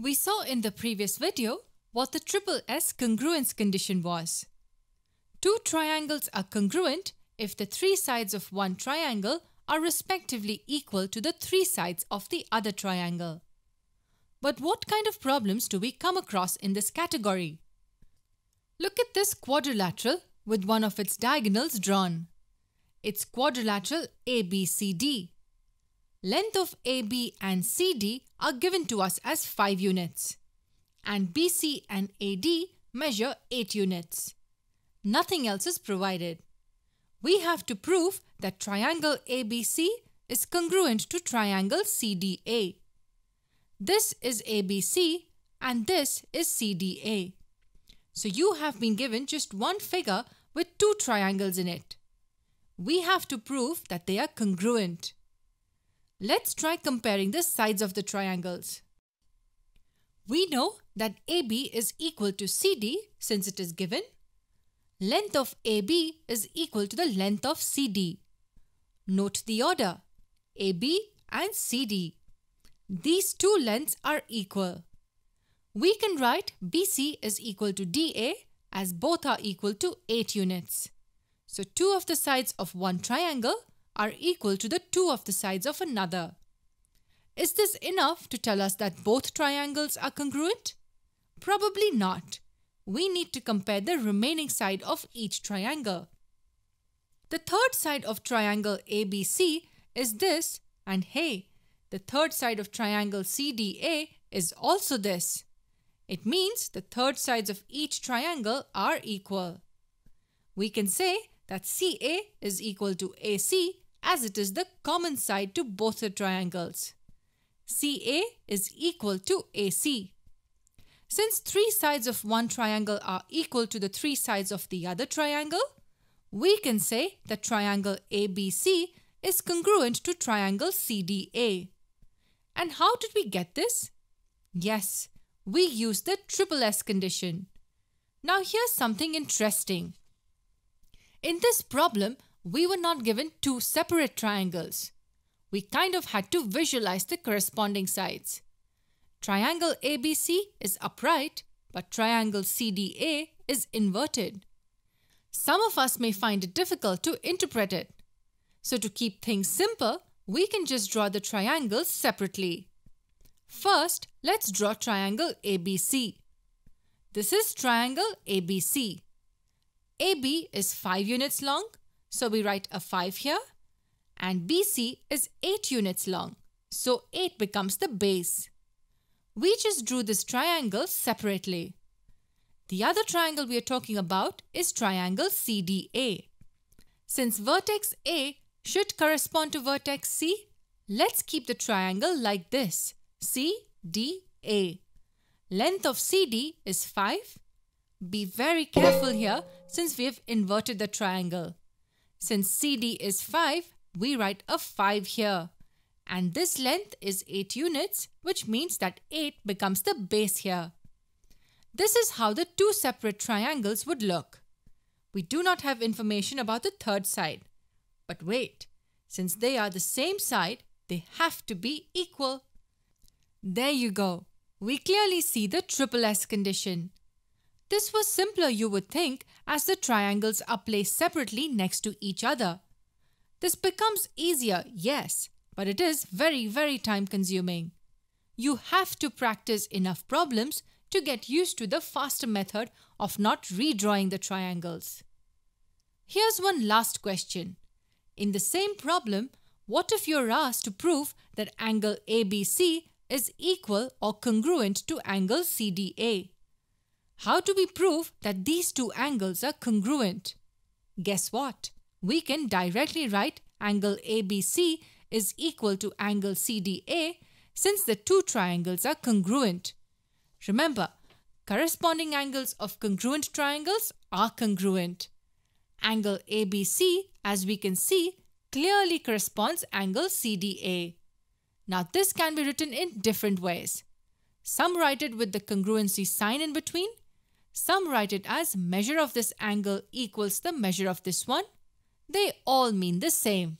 We saw in the previous video what the SSS congruence condition was. Two triangles are congruent if the three sides of one triangle are respectively equal to the three sides of the other triangle. But what kind of problems do we come across in this category? Look at this quadrilateral with one of its diagonals drawn. It's quadrilateral ABCD. Length of AB and CD are given to us as 5 units, and BC and AD measure 8 units. Nothing else is provided. We have to prove that triangle ABC is congruent to triangle CDA. This is ABC and this is CDA. So you have been given just one figure with two triangles in it. We have to prove that they are congruent. Let's try comparing the sides of the triangles. We know that AB is equal to CD since it is given. Length of AB is equal to the length of CD. Note the order, AB and CD. These two lengths are equal. We can write BC is equal to DA as both are equal to 8 units. So two of the sides of one triangle are equal to the two of the sides of another. Is this enough to tell us that both triangles are congruent? Probably not. We need to compare the remaining side of each triangle. The third side of triangle ABC is this, and hey, the third side of triangle CDA is also this. It means the third sides of each triangle are equal. We can say that CA is equal to AC as it is the common side to both the triangles. CA is equal to AC. Since three sides of one triangle are equal to the three sides of the other triangle, we can say that triangle ABC is congruent to triangle CDA. And how did we get this? Yes, we used the SSS condition. Now here's something interesting. In this problem, we were not given two separate triangles. We kind of had to visualize the corresponding sides. Triangle ABC is upright, but triangle CDA is inverted. Some of us may find it difficult to interpret it. So to keep things simple, we can just draw the triangles separately. First, let's draw triangle ABC. This is triangle ABC. AB is 5 units long, so we write a 5 here. And BC is 8 units long, so 8 becomes the base. We just drew this triangle separately. The other triangle we are talking about is triangle CDA. Since vertex A should correspond to vertex C, let's keep the triangle like this, CDA. Length of CD is 5. Be very careful here since we have inverted the triangle. Since CD is 5, we write a 5 here. And this length is 8 units, which means that 8 becomes the base here. This is how the two separate triangles would look. We do not have information about the third side. But wait, since they are the same side, they have to be equal. There you go. We clearly see the SSS condition. This was simpler, you would think, as the triangles are placed separately next to each other. This becomes easier, yes, but it is very time consuming. You have to practice enough problems to get used to the faster method of not redrawing the triangles. Here's one last question. In the same problem, what if you're asked to prove that angle ABC is equal or congruent to angle CDA? How do we prove that these two angles are congruent? Guess what? We can directly write angle ABC is equal to angle CDA since the two triangles are congruent. Remember, corresponding angles of congruent triangles are congruent. Angle ABC, as we can see, clearly corresponds angle CDA. Now this can be written in different ways. Some write it with the congruency sign in between. Some write it as measure of this angle equals the measure of this one. They all mean the same.